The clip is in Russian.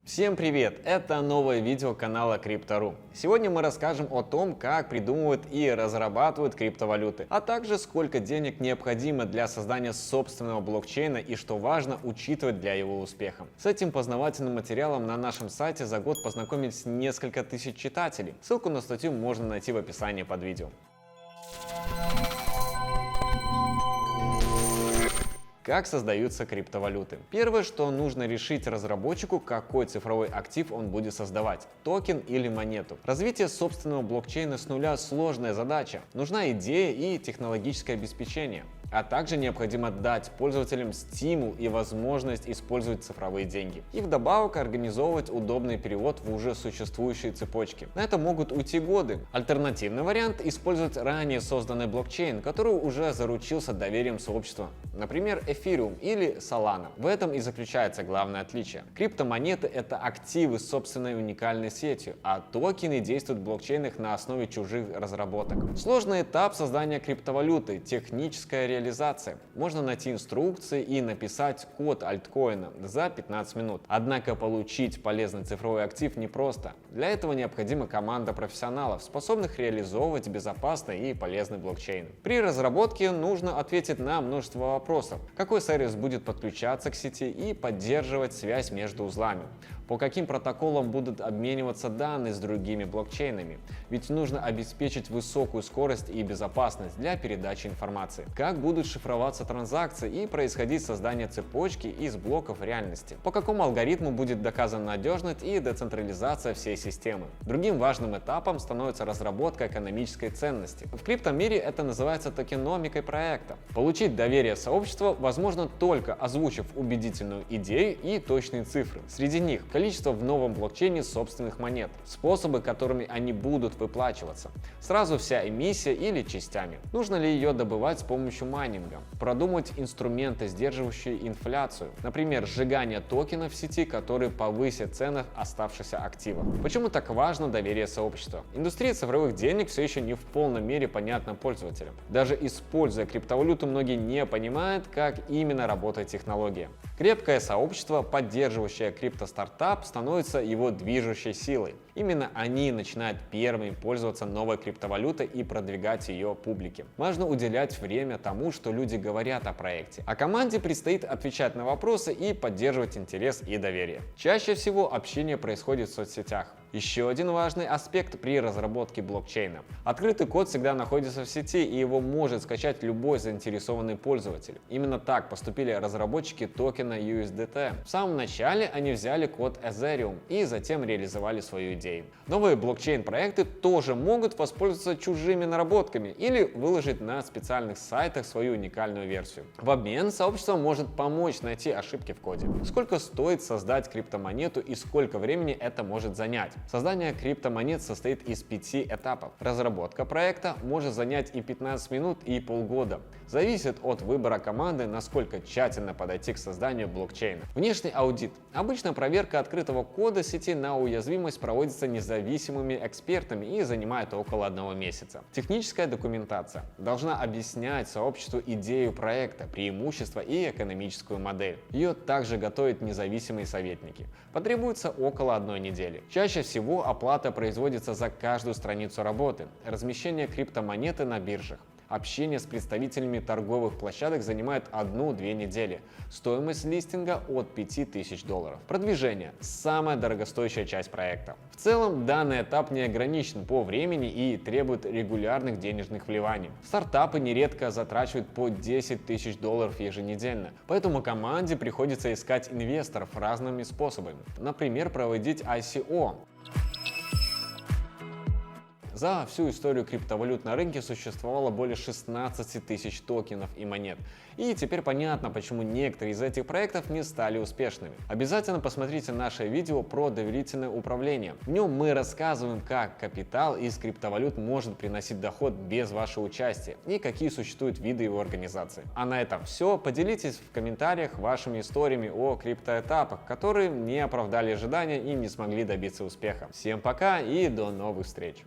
Всем привет! Это новое видео канала Crypto.ru. Сегодня мы расскажем о том, как придумывают и разрабатывают криптовалюты, а также сколько денег необходимо для создания собственного блокчейна и что важно учитывать для его успеха. С этим познавательным материалом на нашем сайте за год познакомились несколько тысяч читателей. Ссылку на статью можно найти в описании под видео. Как создаются криптовалюты? Первое, что нужно решить разработчику, какой цифровой актив он будет создавать – токен или монету. Развитие собственного блокчейна с нуля – сложная задача. Нужна идея и технологическое обеспечение. А также необходимо дать пользователям стимул и возможность использовать цифровые деньги. И вдобавок организовывать удобный перевод в уже существующие цепочки. На это могут уйти годы. Альтернативный вариант – использовать ранее созданный блокчейн, который уже заручился доверием сообщества. Например, Ethereum или Solana. В этом и заключается главное отличие. Криптомонеты – это активы с собственной уникальной сетью, а токены действуют в блокчейнах на основе чужих разработок. Сложный этап создания криптовалюты – техническая реализация. Можно найти инструкции и написать код альткоина за 15 минут. Однако получить полезный цифровой актив непросто. Для этого необходима команда профессионалов, способных реализовывать безопасный и полезный блокчейн. При разработке нужно ответить на множество вопросов. Какой сервис будет подключаться к сети и поддерживать связь между узлами? По каким протоколам будут обмениваться данные с другими блокчейнами? Ведь нужно обеспечить высокую скорость и безопасность для передачи информации. Как будут шифроваться транзакции и происходить создание цепочки из блоков реальности? По какому алгоритму будет доказана надежность и децентрализация всей системы? Другим важным этапом становится разработка экономической ценности. В криптомире это называется токеномикой проекта. Получить доверие сообщества возможно только озвучив убедительную идею и точные цифры. Среди них количество в новом блокчейне собственных монет, способы, которыми они будут выплачиваться, сразу вся эмиссия или частями, нужно ли ее добывать с помощью майнинга, продумать инструменты, сдерживающие инфляцию, например, сжигание токенов в сети, которые повысят цены оставшихся активов. Почему так важно доверие сообщества? Индустрия цифровых денег все еще не в полной мере понятна пользователям. Даже используя криптовалюту, многие не понимают, как именно работает технология. Крепкое сообщество, поддерживающее криптостартап, становится его движущей силой. Именно они начинают первыми пользоваться новой криптовалютой и продвигать ее публике. Важно уделять время тому, что люди говорят о проекте. А команде предстоит отвечать на вопросы и поддерживать интерес и доверие. Чаще всего общение происходит в соцсетях. Еще один важный аспект при разработке блокчейна. Открытый код всегда находится в сети, и его может скачать любой заинтересованный пользователь. Именно так поступили разработчики токена USDT. В самом начале они взяли код Ethereum и затем реализовали свою идею. Новые блокчейн-проекты тоже могут воспользоваться чужими наработками или выложить на специальных сайтах свою уникальную версию. В обмен сообщество может помочь найти ошибки в коде. Сколько стоит создать криптомонету и сколько времени это может занять? Создание криптомонет состоит из 5 этапов. Разработка проекта может занять и 15 минут, и полгода. Зависит от выбора команды, насколько тщательно подойти к созданию блокчейна. Внешний аудит. Обычно проверка открытого кода сети на уязвимость проводится независимыми экспертами и занимает около 1 месяца. Техническая документация должна объяснять сообществу идею проекта, преимущества и экономическую модель. Ее также готовят независимые советники. Потребуется около 1 недели. Чаще всего оплата производится за каждую страницу работы. Размещение криптомонеты на биржах. Общение с представителями торговых площадок занимает 1-2 недели. Стоимость листинга от $5000. Продвижение – самая дорогостоящая часть проекта. В целом, данный этап не ограничен по времени и требует регулярных денежных вливаний. Стартапы нередко затрачивают по $10 000 еженедельно, поэтому команде приходится искать инвесторов разными способами. Например, проводить ICO. За всю историю криптовалют на рынке существовало более 16 тысяч токенов и монет. И теперь понятно, почему некоторые из этих проектов не стали успешными. Обязательно посмотрите наше видео про доверительное управление. В нем мы рассказываем, как капитал из криптовалют может приносить доход без вашего участия и какие существуют виды его организации. А на этом все. Поделитесь в комментариях вашими историями о криптоэтапах, которые не оправдали ожидания и не смогли добиться успеха. Всем пока и до новых встреч!